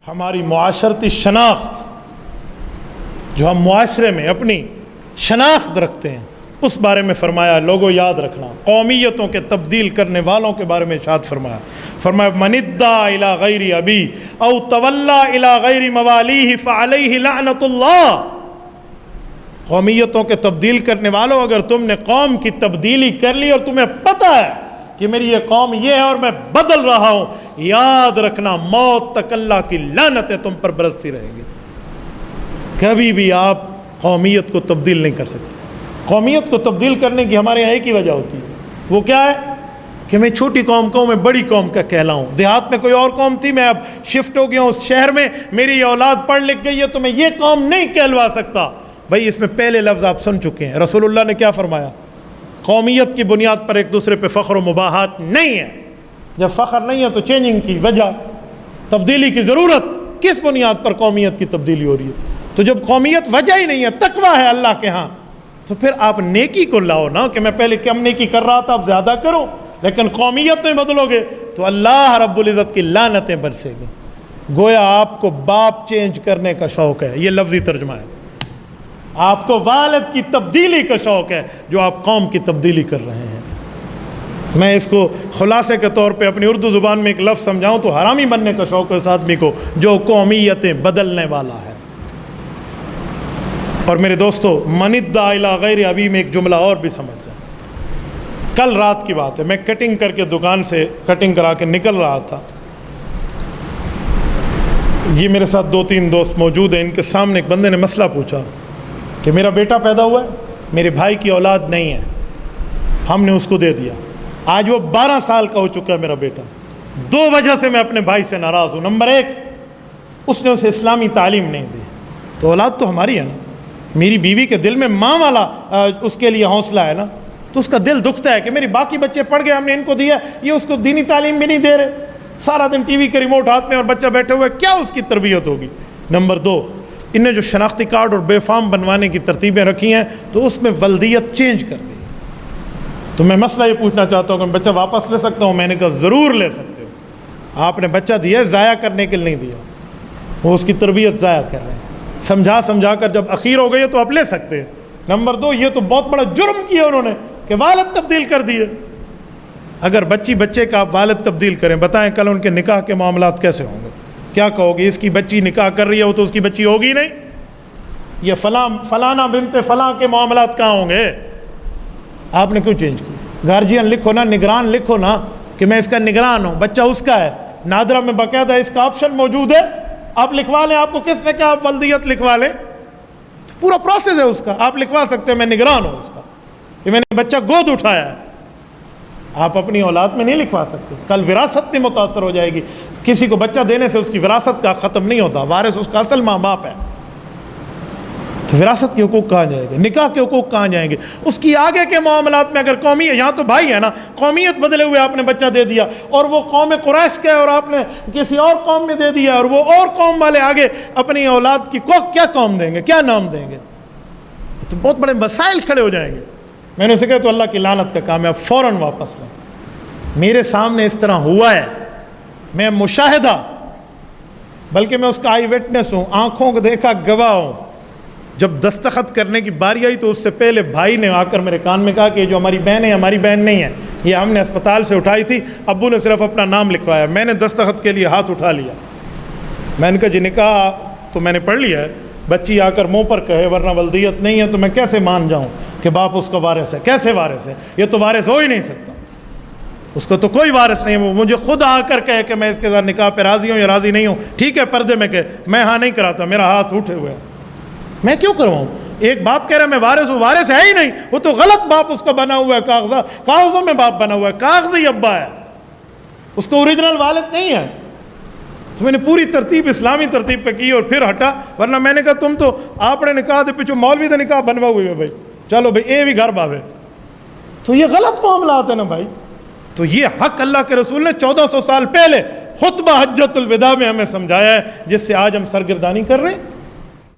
ہماری معاشرتی شناخت، جو ہم معاشرے میں اپنی شناخت رکھتے ہیں، اس بارے میں فرمایا لوگوں یاد رکھنا، قومیتوں کے تبدیل کرنے والوں کے بارے میں ارشاد فرمایا من ادعا الی غیر ابی او تولا الی غیر موالیہ فعلیہ لعنت اللہ۔ قومیتوں کے تبدیل کرنے والوں، اگر تم نے قوم کی تبدیلی کر لی اور تمہیں پتہ ہے کہ میری یہ قوم یہ ہے اور میں بدل رہا ہوں، یاد رکھنا موت تک اللہ کی لعنتیں تم پر برستی رہیں گی۔ کبھی بھی آپ قومیت کو تبدیل نہیں کر سکتے۔ قومیت کو تبدیل کرنے کی ہمارے یہاں ایک ہی وجہ ہوتی ہے، وہ کیا ہے کہ میں چھوٹی قوم کا ہوں، میں بڑی قوم کا کہلاؤں۔ دیہات میں کوئی اور قوم تھی، میں اب شفٹ ہو گیا ہوں اس شہر میں، میری یہ اولاد پڑھ لکھ گئی ہے تو میں یہ قوم نہیں کہلوا سکتا۔ بھائی اس میں پہلے لفظ آپ سن چکے ہیں، رسول اللہ نے کیا فرمایا؟ قومیت کی بنیاد پر ایک دوسرے پہ فخر و مباحات نہیں ہے۔ جب فخر نہیں ہے تو چینجنگ کی وجہ، تبدیلی کی ضرورت، کس بنیاد پر قومیت کی تبدیلی ہو رہی ہے؟ تو جب قومیت وجہ ہی نہیں ہے، تقویٰ ہے اللہ کے ہاں، تو پھر آپ نیکی کو لاؤ نا، کہ میں پہلے کم نیکی کر رہا تھا اب زیادہ کروں، لیکن قومیت میں بدلو گے تو اللہ رب العزت کی لعنتیں برسے گی۔ گویا آپ کو باپ چینج کرنے کا شوق ہے، یہ لفظی ترجمہ ہے، آپ کو والد کی تبدیلی کا شوق ہے جو آپ قوم کی تبدیلی کر رہے ہیں۔ میں اس کو خلاصے کے طور پہ اپنی اردو زبان میں ایک لفظ سمجھاؤں تو حرامی بننے کا شوق ہے اس آدمی کو جو قومیتیں بدلنے والا ہے۔ اور میرے دوستو، من ادعا الی غیر ابی میں ایک جملہ اور بھی سمجھ جائیں۔ کل رات کی بات ہے، میں کٹنگ کر کے دکان سے کٹنگ کرا کے نکل رہا تھا، یہ میرے ساتھ 2-3 دوست موجود ہیں، ان کے سامنے ایک بندے نے مسئلہ پوچھا کہ میرا بیٹا پیدا ہوا ہے، میرے بھائی کی اولاد نہیں ہے، ہم نے اس کو دے دیا، آج وہ 12 سال کا ہو چکا ہے میرا بیٹا۔ 2 وجہ سے میں اپنے بھائی سے ناراض ہوں۔ نمبر 1، اس نے اسے اسلامی تعلیم نہیں دی، تو اولاد تو ہماری ہے نا، میری بیوی کے دل میں ماں والا اس کے لیے حوصلہ ہے نا، تو اس کا دل دکھتا ہے کہ میری باقی بچے پڑھ گئے، ہم نے ان کو دیا، یہ اس کو دینی تعلیم بھی نہیں دے رہے، سارا دن ٹی وی کا ریموٹ ہاتھ میں اور بچہ بیٹھے ہوئے، کیا اس کی تربیت ہوگی؟ نمبر 2، ان نے جو شناختی کارڈ اور بے فارم بنوانے کی ترتیبیں رکھی ہیں تو اس میں ولدیت چینج کر دی۔ تو میں مسئلہ یہ پوچھنا چاہتا ہوں کہ میں بچہ واپس لے سکتا ہوں؟ میں نے کہا ضرور لے سکتے ہو، آپ نے بچہ دیا ضائع کرنے کے لیے نہیں دیا، وہ اس کی تربیت ضائع کر رہے ہیں، سمجھا کر جب اخیر ہو گئی ہے تو آپ لے سکتے ہیں۔ نمبر 2، یہ تو بہت بڑا جرم کیا انہوں نے کہ والد تبدیل کر دیے۔ اگر بچے کا آپ والد تبدیل کریں، بتائیں کل ان کے نکاح کے معاملات کیسے ہوں گے؟ کیا کہو گے؟ اس کی بچی نکاح کر رہی ہے، وہ تو اس کی بچی ہوگی نہیں، یہ فلانا بنت فلاں کے معاملات کہاں ہوں گے؟ آپ نے کیوں چینج کی؟ گارجین لکھو نا، نگران لکھو نا کہ میں اس کا نگران ہوں، بچہ اس کا ہے، نادرہ میں باقاعدہ اس کا آپشن موجود ہے، آپ لکھوا لیں۔ آپ کو کس نے کہا آپ ولدیت لکھوا لیں؟ تو پورا پروسیس ہے اس کا، آپ لکھوا سکتے ہیں میں نگران ہوں اس کا، کہ میں نے بچہ گود اٹھایا ہے۔ آپ اپنی اولاد میں نہیں لکھوا سکتے، کل وراثت بھی متاثر ہو جائے گی۔ کسی کو بچہ دینے سے اس کی وراثت کا ختم نہیں ہوتا، وارث اس کا اصل ماں باپ ہے، تو وراثت کے حقوق کہاں جائیں گے؟ نکاح کے حقوق کہاں جائیں گے؟ اس کی آگے کے معاملات میں اگر قومی ہے، یہاں تو بھائی ہے نا، قومیت بدلے ہوئے آپ نے بچہ دے دیا اور وہ قوم قریش کا ہے اور آپ نے کسی اور قوم میں دے دیا، اور وہ اور قوم والے آگے اپنی اولاد کی کو کیا قوم دیں گے، کیا نام دیں گے؟ تو بہت بڑے مسائل کھڑے ہو جائیں گے۔ میں نے اسے کہا تو اللہ کی لعنت کا کام ہے، آپ فوراً واپس لیں۔ میرے سامنے اس طرح ہوا ہے، میں مشاہدہ، بلکہ میں اس کا آئی وٹنس ہوں، آنکھوں کو دیکھا گواہ ہوں۔ جب دستخط کرنے کی باری آئی تو اس سے پہلے بھائی نے آ کر میرے کان میں کہا کہ جو ہماری بہن ہے ہماری بہن نہیں ہے، یہ ہم نے اسپتال سے اٹھائی تھی، ابو نے صرف اپنا نام لکھوایا، میں نے دستخط کے لیے ہاتھ اٹھا لیا۔ میں نے کہا جی نکاح تو میں نے پڑھ لیا ہے، بچی آ کر منہ پر کہے ورنہ ولدیت نہیں ہے تو میں کیسے مان جاؤں کہ باپ اس کا وارث ہے؟ کیسے وارث ہے؟ یہ تو وارث ہو ہی نہیں سکتا، اس کو تو کوئی وارث نہیں ہے۔ وہ مجھے خود آ کر کہے کہ میں اس کے ساتھ نکاح پہ راضی ہوں یا راضی نہیں ہوں، ٹھیک ہے پردے میں کہے، میں ہاں نہیں کراتا، میرا ہاتھ اٹھے ہوئے ہے، میں کیوں کرواؤں؟ ایک باپ کہہ رہا ہے میں وارث ہوں، وارث ہے ہی نہیں، وہ تو غلط باپ اس کا بنا ہوا ہے، کاغذوں میں باپ بنا ہوا ہے، کاغذی ابا ہے، اس کو اوریجنل والد نہیں ہے۔ تو میں نے پوری ترتیب اسلامی ترتیب پہ کی اور پھر ہٹا، ورنہ میں نے کہا تم تو آپ نے نکاح دے پیچھو مولوی دے نکاح بنوا ہوئی ہے بھائی، چلو بھائی اے بھی گھر باوے، تو یہ غلط معاملات ہیں نا بھائی۔ تو یہ حق اللہ کے رسول نے 1400 سال پہلے خطبہ حجۃ الوداع میں ہمیں سمجھایا ہے، جس سے آج ہم سرگردانی کر رہے ہیں۔